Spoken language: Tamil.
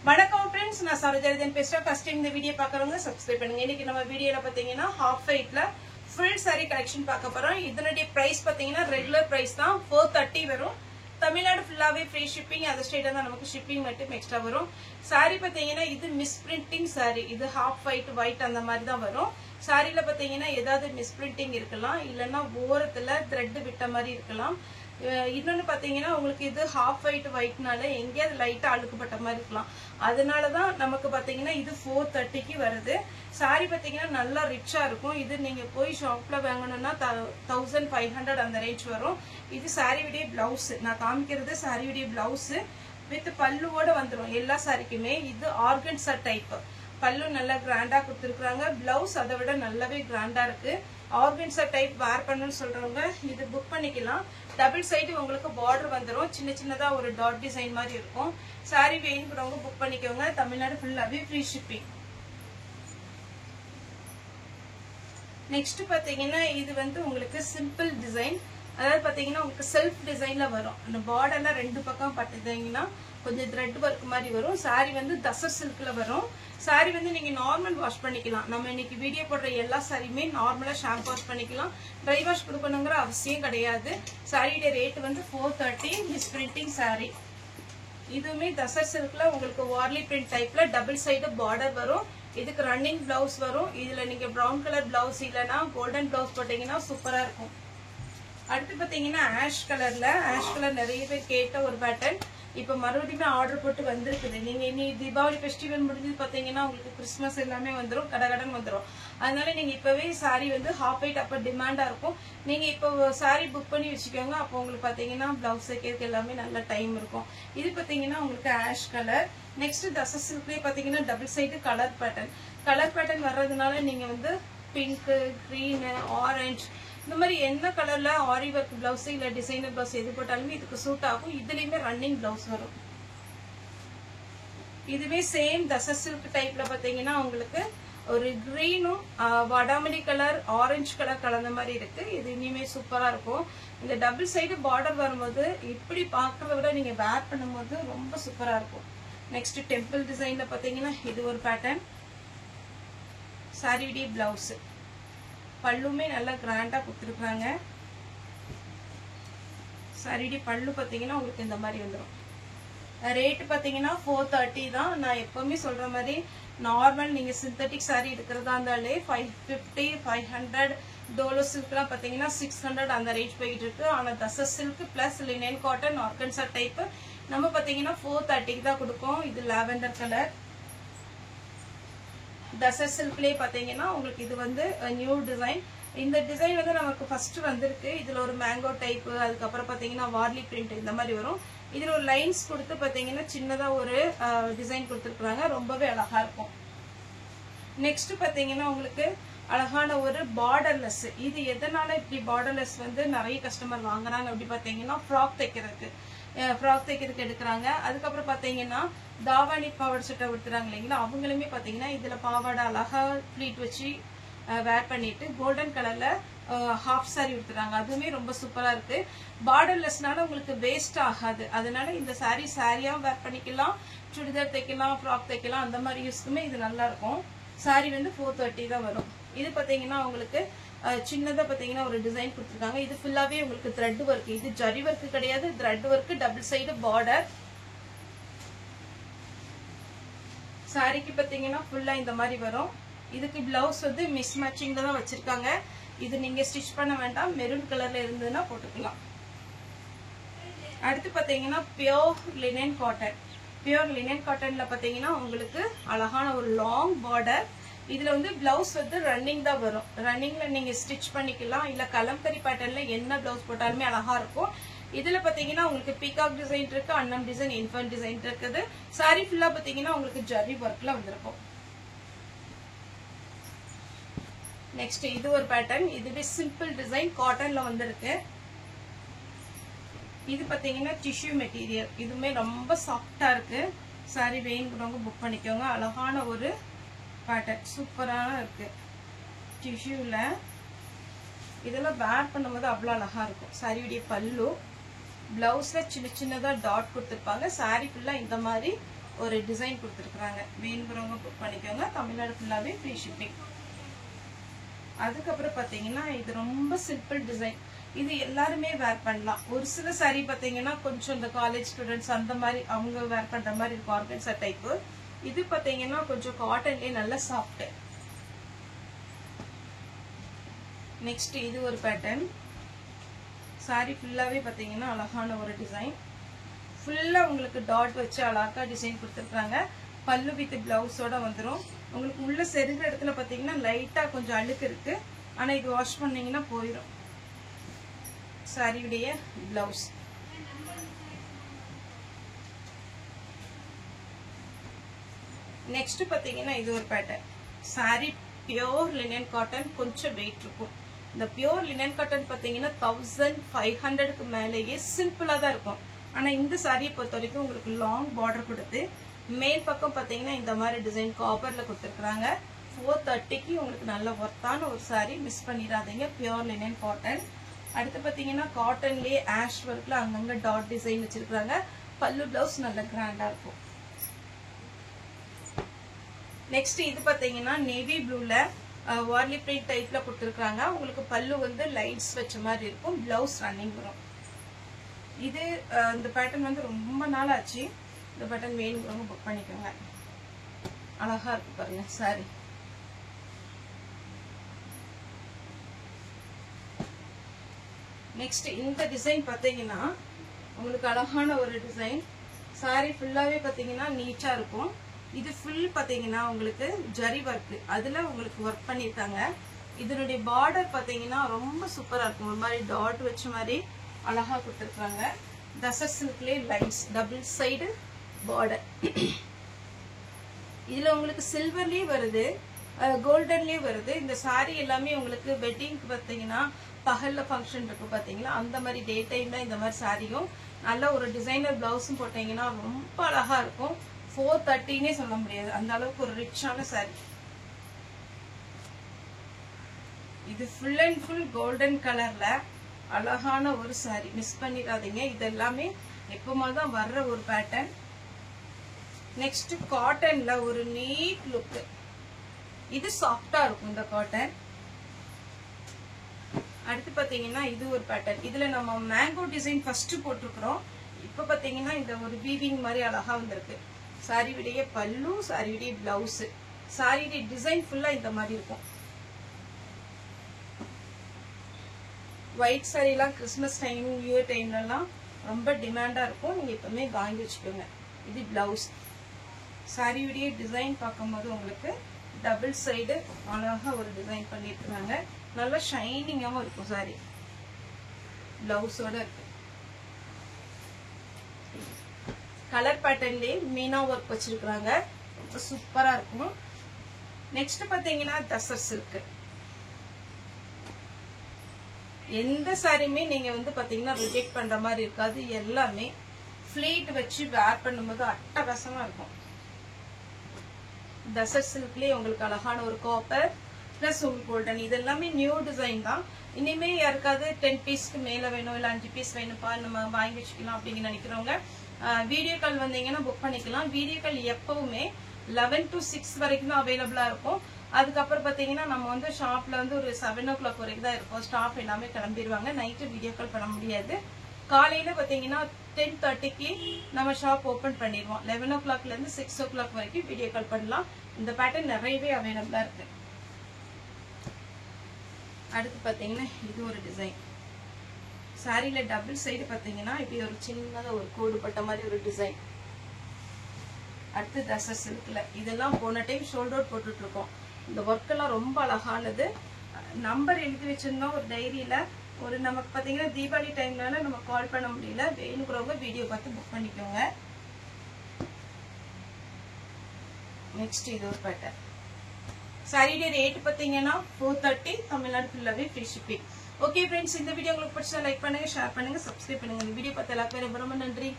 வணக்கம் फ्रेंड्स நான் சரோஜாதேன் பேசுறேன் ஃபர்ஸ்ட் டைம் இந்த வீடியோ பார்க்கறவங்க சப்ஸ்கிரைப் பண்ணுங்க இன்னைக்கு நம்ம வீடியோல பாத்தீங்கன்னா ஹாஃப் வெயிட்ல ஃபுல் saree கலெக்ஷன் பார்க்க போறோம் இதனுடைய பிரைஸ் பாத்தீங்கன்னா ரெகுலர் பிரைஸ் தான் 430 வரும் தமிழ்நாடு ஃபுல்லாவே ஃப்ரீ ஷிப்பிங் அந்த ஸ்டேட்ல தான் நமக்கு ஷிப்பிங் மட்டும் எக்ஸ்ட்ரா வரும் saree பாத்தீங்கன்னா இது மிஸ் பிரிண்டிங் saree இது ஹாஃப் ஒயிட் அந்த மாதிரி தான் வரும் சாரில பாத்தீங்கன்னா ஏதாவது மிஸ் பிரிண்டிங் இருக்கலாம் இல்லனா ஓரத்துல த்ரெட் விட்ட மாதிரி இருக்கலாம் இன்னொன்னு பாத்தீங்கன்னா உங்களுக்கு இது ஹாஃப் ஒயிட்னால எங்கேயாவது லைட்டா அழுக்குப்பட்ட மாதிரி இருக்கலாம் அதனாலதான் நமக்கு பாத்தீங்கன்னா இது 430 க்கு வருது சாரி பாத்தீங்கன்னா நல்லா ரிச்சா இருக்கும் இது நீங்க போய் ஷாப்ல வாங்கணும்னா 1500 அந்த ரேஞ்ச் வரும் இது சாரியுடைய பிளவுஸ் நான் காமிக்கிறது சாரியுடைய பிளவுஸ் வித் பல்லுவோட வந்துரும் எல்லா சாரிக்குமே இது ஆர்கன்சா டைப் பல்லு நல்லா கிராண்டா கொடுத்திருக்காங்க பிளவுஸ் அதை விட நல்லாவே கிராண்டா இருக்கு ஆர்கன்சா டைப் வேர் பண்ணணும்னு சொல்றவங்க இது புக் பண்ணிக்கலாம் டபுள் சைடு உங்களுக்கு பார்டர் வந்துரும் சின்ன சின்னதா ஒரு டாட் டிசைன் மாதிரி இருக்கும் சாரி வேணும்ங்கறவங்க புக் பண்ணிக்கோங்க தமிழ்நாடு ஃபுல்லாவே ஃப்ரீ ஷிப்பிங் நெக்ஸ்ட் பாத்தீங்கன்னா இது வந்து உங்களுக்கு சிம்பிள் டிசைன் அதாவது பாத்தீங்கன்னா உங்களுக்கு செல்ஃப் டிசைன்ல வரும் அந்த பார்டர்ல ரெண்டு பக்கம் பட்டுதீங்கன்னா கொஞ்சம் த்ரெட் வர்க் மாதிரி வரும் சாரி வந்து தசர் சில்க்ல வரும் சாரி வந்து நீங்க நார்மல் வாஷ் பண்ணிக்கலாம் நம்ம இன்னைக்கு வீடியோ போடுற எல்லா சாரியுமே நார்மலா ஷாம்பு வாஷ் பண்ணிக்கலாம் ட்ரை வாஷ் கொடுக்கணுங்கிற அவசியம் கிடையாது சாரியோட ரேட் வந்து 430 மிஸ் பிரிண்டிங் சாரி இதுவுமே தசர் சில்க்ல உங்களுக்கு வார்லி பிரிண்ட் டைப்ல டபுள் சைடு பார்டர் வரும் இதுக்கு ரன்னிங் பிளவுஸ் வரும் இதுல நீங்க பிரவுன் கலர் பிளவுஸ் இல்லனா கோல்டன் பிளவுஸ் போட்டீங்கன்னா சூப்பரா இருக்கும் அடுத்து பாத்தீங்கன்னா ஆஷ் கலர் நிறைய பேர் கேட்ட ஒரு பேட்டர்ன் இப்ப மறுபடியும் ஆர்டர் போட்டு வந்திருக்குது நீங்க இனி தீபாவளி ஃபெஸ்டிவல் முடிஞ்சது பாத்தீங்கன்னா உங்களுக்கு கிறிஸ்மஸ் எல்லாமே வந்துரும் கடகடன் வந்துரும் அதனால நீங்க இப்பவே சாரி வந்து ஹாஃப் ஒயிட் அப்ப டிமாண்டா இருக்கும் நீங்க இப்போ சாரி புக் பண்ணி வச்சுக்கோங்க அப்போ உங்களுக்கு பாத்தீங்கன்னா பிளவுஸ் தைக்கிறதுக்கு எல்லாமே நல்ல டைம் இருக்கும் இது பாத்தீங்கன்னா உங்களுக்கு ஆஷ் கலர் நெக்ஸ்ட் தசர் சில்க்லயே பாத்தீங்கன்னா டபுள் சைடு கலர் பேட்டர்ன் வர்றதுனால நீங்க வந்து பிங்க் கிரீன் ஆரஞ்சு இந்த மாதிரி என்ன கலர்ல ஆரி ஒர்க் பிளவுஸ் இல்ல டிசைனர் பிளவுஸ் எது போட்டாலுமே இதுக்கு சூட் ஆகும் இதுலயுமே ரன்னிங் பிளவுஸ் வரும் இதுவே சேம் தசர் சில்க் டைப்ல பாத்தீங்கன்னா உங்களுக்கு ஒரு கிரீனும் வடாமல்லி கலர் ஆரஞ்சு கலர் கலந்த மாதிரி இருக்கு இது இனிமே சூப்பரா இருக்கும் இந்த டபுள் சைடு பார்டர் வரும்போது இப்படி பாக்குறத விட நீங்க வேர் பண்ணும்போது ரொம்ப சூப்பரா இருக்கும் நெக்ஸ்ட் டெம்பிள் டிசைன்ல பாத்தீங்கன்னா இது ஒரு பேட்டர்ன் சாரியுடைய பிளவுஸ் பல்லுமே நல்லா கிராண்டா கொடுத்துருக்காங்க சாரியுடைய பல்லு பாத்தீங்கன்னா உங்களுக்கு இந்த மாதிரி வந்துடும் ரேட் பாத்தீங்கன்னா 430 தான் நான் எப்பவுமே சொல்ற மாதிரி நார்மல் நீங்க சிந்தட்டிக் சாரி எடுக்கிறதா இருந்தாலே 550 500 டோலோ சில்க்லாம் பாத்தீங்கன்னா 600 அந்த ரேஞ்ச் போயிட்டு இருக்கு ஆனா tussar silk plus linen cotton organza type நம்ம பாத்தீங்கன்னா 430 தான் கொடுப்போம் இது லாவெண்டர் கலர் தசர் சில்க்லயே பாத்தீங்கன்னா உங்களுக்கு இது வந்து நியூ டிசைன் இந்த டிசைன் வந்து நமக்கு ஃபர்ஸ்ட் வந்திருக்கு இதுல ஒரு மேங்கோ டைப் அதுக்கப்புறம் பாத்தீங்கன்னா வார்லி பிரிண்ட் இந்த மாதிரி வரும் இதுல ஒரு லைன்ஸ் கொடுத்து பாத்தீங்கன்னா சின்னதா ஒரு டிசைன் கொடுத்துருக்காங்க ரொம்பவே அழகா இருக்கும் நெக்ஸ்ட் பாத்தீங்கன்னா உங்களுக்கு அழகான ஒரு பார்டர்லெஸ் இது எதனால இப்படி பார்டர்லெஸ் வந்து நிறைய கஸ்டமர் வாங்குறாங்க அப்படி பாத்தீங்கன்னா ஃப்ராக் தைக்கிறதுக்கு எடுக்கிறாங்க அதுக்கப்புறம் பாத்தீங்கன்னா தாவாணி பாவாடை சட்டை விடுத்துறாங்க இல்லைங்களா அவங்களுமே பாத்தீங்கன்னா இதுல பாவாடை அழகா ப்ளீட் வச்சு வேர் பண்ணிட்டு கோல்டன் கலர்ல ஹாஃப் சாரி விடுத்துறாங்க அதுவுமே ரொம்ப சூப்பரா இருக்கு பார்டர்லெஸ்னால உங்களுக்கு வேஸ்ட் ஆகாது அதனால இந்த சாரியா வேர் பண்ணிக்கலாம் சுடிதார் தைக்கலாம் ஃப்ராக் தைக்கலாம் அந்த மாதிரி யூஸ்க்குமே இது நல்லா இருக்கும் சாரி வந்து 430 தான் வரும் இது பாத்தீங்கன்னா உங்களுக்கு சின்னதா பாத்தீங்கன்னா ஒரு டிசைன் கொடுத்துருக்காங்க இது ஃபுல்லாவே உங்களுக்கு த்ரெட் ஒர்க் இது ஜரி ஒர்க் கிடையாது thread work double side border சாரிக்கு பாத்தீங்கன்னா ஃபுல்லா இந்த மாதிரி வரும் இதுக்கு பிளவுஸ் வந்து மிஸ் மேட்சிங்ல தான் வச்சிருக்காங்க இது நீங்க ஸ்டிச் பண்ண வேண்டாம் மெரூன் கலர்ல இருந்ததுன்னா போட்டுக்கலாம் அடுத்து பாத்தீங்கன்னா பியோர் லினன் காட்டன்ல பாத்தீங்கன்னா உங்களுக்கு அழகான ஒரு லாங் பார்டர் இதுல வந்து பிளவுஸ் வந்து ரன்னிங் தான் வரும் ரன்னிங்ல நீங்க ஸ்டிச் பண்ணிக்கலாம் இல்ல கலம்கரி பேட்டர்ன்ல என்ன பிளவுஸ் போட்டாலுமே அழகா இருக்கும் இதுல பாத்தீங்கன்னா உங்களுக்கு பீகாக் டிசைன் இருக்கு அன்னம் டிசைன் இன்ஃபன்ட் டிசைன் இருக்குது சாரி ஃபுல்லா பாத்தீங்கன்னா உங்களுக்கு ஜரி ஒர்க்ல வந்திருக்கும் நெக்ஸ்ட் இது ஒரு பேட்டர்ன் இதுவே சிம்பிள் டிசைன் காட்டன்ல வந்திருக்கு இது பாத்தீங்கன்னா டிஷ்யூ மெட்டீரியல் இதுமே ரொம்ப சாஃப்டா இருக்கு சாரி வேணுங்கிறவங்க புக் பண்ணிக்கோங்க அழகான ஒரு பேட்டர்ன் சூப்பரான இருக்கு டிஷ்யூல இதெல்லாம் வேர் பண்ணும்போது அவ்வளவு அழகா இருக்கும் சாரியுடைய பல்லு பிளவுஸ்ல சின்ன சின்னதா டாட் கொடுத்திருப்பாங்க சாரி ஃபுல்லா இந்த மாதிரி ஒரு டிசைன் கொடுத்துருக்குறாங்க. வேணுங்கிறவங்க புக் பண்ணிக்கோங்க. தமிழ்நாடு ஃபுல்லாவே ஃப்ரீ ஷிப்பிங். அதுக்கப்புறம் பாத்தீங்கன்னா இது ரொம்ப சிம்பிள் டிசைன். இது எல்லாருமே வேர் பண்ணலாம். ஒரு சில சாரி பாத்தீங்கன்னா கொஞ்சம் இந்த காலேஜ் ஸ்டூடெண்ட்ஸ் அந்த மாதிரி அவங்க வேர் பண்ற மாதிரி இருக்கும், ஆர்கன்சா டைப். இது பாத்தீங்கன்னா கொஞ்சம் காட்டன்லயே நல்ல சாஃப்ட். நெக்ஸ்ட் இது ஒரு பேட்டர்ன். சாரி ஃபுல்லாவே பாத்தீங்கன்னா அழகான ஒரு டிசைன். ஃபுல்லா உங்களுக்கு டாட் வச்சு அழகா டிசைன் கொடுத்துருக்காங்க. பல்லு வித் பிளவுஸோட வந்துடும். உங்களுக்கு உள்ள செருகிற இடத்துல பாத்தீங்கன்னா லைட்டா கொஞ்சம் அழுக்கு இருக்கு. ஆனா இது வாஷ் பண்ணீங்கன்னா போயிடும். சாரியுடைய பிளவுஸ். நெக்ஸ்ட் பாத்தீங்கன்னா இது ஒரு pattern. Sorry pure linen cotton, கொஞ்சம் வெயிட் இருக்கும். இந்த பியோர் லினன் காட்டன் பாத்தீங்கன்னா 1500க்கு மேலேயே சிம்பிளா தான் இருக்கும். ஆனா இந்த சாரியை பொறுத்த வரைக்கும் உங்களுக்கு லாங் பார்டர் கொடுத்து மேல் பக்கம் பாத்தீங்கன்னா இந்த மாதிரி டிசைன் காப்பர்ல கொடுத்துருக்காங்க. 430க்கு உங்களுக்கு நல்ல ஒர்த்தான ஒரு சாரி, மிஸ் பண்ணிடாதீங்க. Pure linen cotton. அடுத்து பாத்தீங்கன்னா காட்டன்லயே ஆஷ் ஒர்க்ல அங்கங்க டாட் டிசைன் வச்சிருக்காங்க. பல்லு பிளவுஸ் நல்ல கிராண்டா இருக்கும். நெக்ஸ்ட் இது பாத்தீங்கன்னா நேவி ப்ளூல வார்லி பிரிண்ட் டைப்ல கொடுத்துருக்காங்க. உங்களுக்கு பல்லு வந்து லைட்ஸ் வச்ச மாதிரி இருக்கும். பிளவுஸ் ரன்னிங் வரும். இது இந்த பேட்டர்ன் வந்து ரொம்ப நாள் ஆச்சு. இந்த பேட்டர்ன் வேணுங்கிறவங்க புக் பண்ணிக்கோங்க. அழகா இருக்கு பாருங்க சாரி. நெக்ஸ்ட் இந்த டிசைன் பாத்தீங்கன்னா உங்களுக்கு அழகான ஒரு டிசைன். சாரி ஃபுல்லாவே பாத்தீங்கன்னா நீட்டா இருக்கும். இது ஃபுல் பாத்தீங்கன்னா உங்களுக்கு ஜரி ஒர்க், அதுல உங்களுக்கு ஒர்க் பண்ணிருக்காங்க. இதனுடைய பார்டர் பாத்தீங்கன்னா ரொம்ப சூப்பரா இருக்கும். ஒரு மாதிரி டாட் வச்ச மாதிரி அழகா கொடுத்துருக்காங்க. Tussar சில்க்லயே lines, double side border. இதுல உங்களுக்கு சில்வர்லயே வருது, கோல்டன்லயே வருது. இந்த சாரி எல்லாமே உங்களுக்கு வெட்டிங்க்கு பாத்தீங்கன்னா பகல்ல ஃபங்க்ஷன் இருக்கு பாத்தீங்களா, அந்த மாதிரி டே டைம்ல இந்த மாதிரி சாரியும் நல்ல ஒரு டிசைனர் பிளவுஸும் போட்டீங்கன்னா ரொம்ப அழகா இருக்கும். 430னே சொல்ல முடியாது, அந்த அளவுக்கு ஒரு ரிச்சான சாரி. இது ஃபுல் அண்ட் ஃபுல் கோல்டன் கலர்ல அழகான ஒரு சாரி, மிஸ் பண்ணிடாதீங்க. இது எல்லாமே எப்பவுமே தான் வர்ற ஒரு பேட்டர்ன். நெக்ஸ்ட் காட்டன்ல ஒரு நீட் லுக். இது சாஃப்டா இருக்கும் இந்த காட்டன். அடுத்து பாத்தீங்கன்னா இது ஒரு பேட்டர்ன். இதுல நம்ம மேங்கோ டிசைன் ஃபர்ஸ்ட் போட்டிருக்கிறோம். இப்ப பாத்தீங்கன்னா இந்த ஒரு வீவிங் மாதிரி அழகா வந்திருக்கு. சாரி விடைய பல்லு, சாரி விடைய பிளவுஸ், சாரி டிசைன் ஃபுல்லா இந்த மாதிரி இருக்கும். ஒயிட் சாரி எல்லாம் கிறிஸ்மஸ் டைம், நியூ இயர் டைம்ல எல்லாம் ரொம்ப டிமாண்டா இருக்கும். நீங்க எப்பவுமே வாங்கி வச்சுக்கோங்க. இது பிளவுஸ். சாரியுடைய டிசைன் பார்க்கும்போது உங்களுக்கு டபுள் சைடு அழகா ஒரு டிசைன் பண்ணிருக்காங்க. நல்லா ஷைனிங்காவும் இருக்கும் சாரி. பிளவுஸோட இருக்கு. கலர் பேட்டர்ன்லயே மீனா ஒர்க் வச்சிருக்காங்க. ரொம்ப சூப்பரா இருக்கும். நெக்ஸ்ட் பாத்தீங்கன்னா தசர் சில்க். எந்த சாரியுமே நீங்க வந்து பாத்தீங்கன்னா ரிஜெக்ட் பண்ற மாதிரி இருக்காது. எல்லாமே ஃபிளீட் வச்சு வேர் பண்ணும்போது அட்டகாசமா இருக்கும். தசர் சில்க்லயே உங்களுக்கு அழகான ஒரு காப்பர் பிளஸ் உங்களுக்கு கோல்டன். இது எல்லாமே நியூ டிசைன் தான். இனிமே யாருக்காவது 10 பீஸ்க்கு மேல வேணும், இல்ல 5 பீஸ் வேணும்ப்பா நம்ம வாங்கி வச்சுக்கலாம் அப்படின்னு நினைக்கிறவங்க வீடியோ கால் வந்தீங்கன்னா புக் பண்ணிக்கலாம். வீடியோ கால் எப்பவுமே 11 to 6 வரைக்கும் தான் அவைலபிளா இருக்கும். அதுக்கப்புறம் பாத்தீங்கன்னா நம்ம வந்து ஷாப்ல வந்து ஒரு 7 o'clock வரைக்கும் தான் இருக்கும். ஸ்டாஃப் எல்லாமே கிளம்பிடுவாங்க. நைட்டு வீடியோ கால் பண்ண முடியாது. காலையில பாத்தீங்கன்னா 10:30க்கு நம்ம ஷாப் ஓபன் பண்ணிடுவோம். 11 o'clockல இருந்து 6 o'clock வரைக்கும் வீடியோ கால் பண்ணலாம். இந்த பேட்டர்ன் நிறையவே அவைலபிளா இருக்கு. அடுத்து பாத்தீங்கன்னா இது ஒரு டிசைன். சாரியில டபுள் சைடு பாத்தீங்கன்னா இப்படி ஒரு சின்னதா ஒரு கோடு பட்ட மாதிரி ஒரு டிசைன். அடுத்து தசர் சில்க்ல இதெல்லாம் போன டைம் ஷோல்டர் அவுட் போட்டுட்டு இருக்கோம். இந்த ஒர்க் எல்லாம் ரொம்ப அழகானது. நம்பர் எழுதி வச்சிருந்தோம் ஒரு டைரியில. ஒரு நமக்கு பாத்தீங்கன்னா தீபாவளி டைம்னால நம்ம கால் பண்ண முடியல. வேணுங்கிறவங்க வீடியோ பார்த்து புக் பண்ணிக்கோங்க. நெக்ஸ்ட் இது ஒரு பேட்டர்ன். சாரியோட ரேட் பாத்தீங்கன்னா 430. தமிழ்நாடு ஃபுல்லாவே ஃப்ரீ ஷிப்பிங். ஓகே ஃப்ரெண்ட்ஸ், இந்த வீடியோ உங்களுக்கு பிடிச்சா லைக் பண்ணுங்க, ஷேர் பண்ணுங்க, சப்ஸ்கிரைப் பண்ணுங்க. இந்த வீடியோ பார்த்த எல்லாருக்கும் ரொம்ப நன்றி.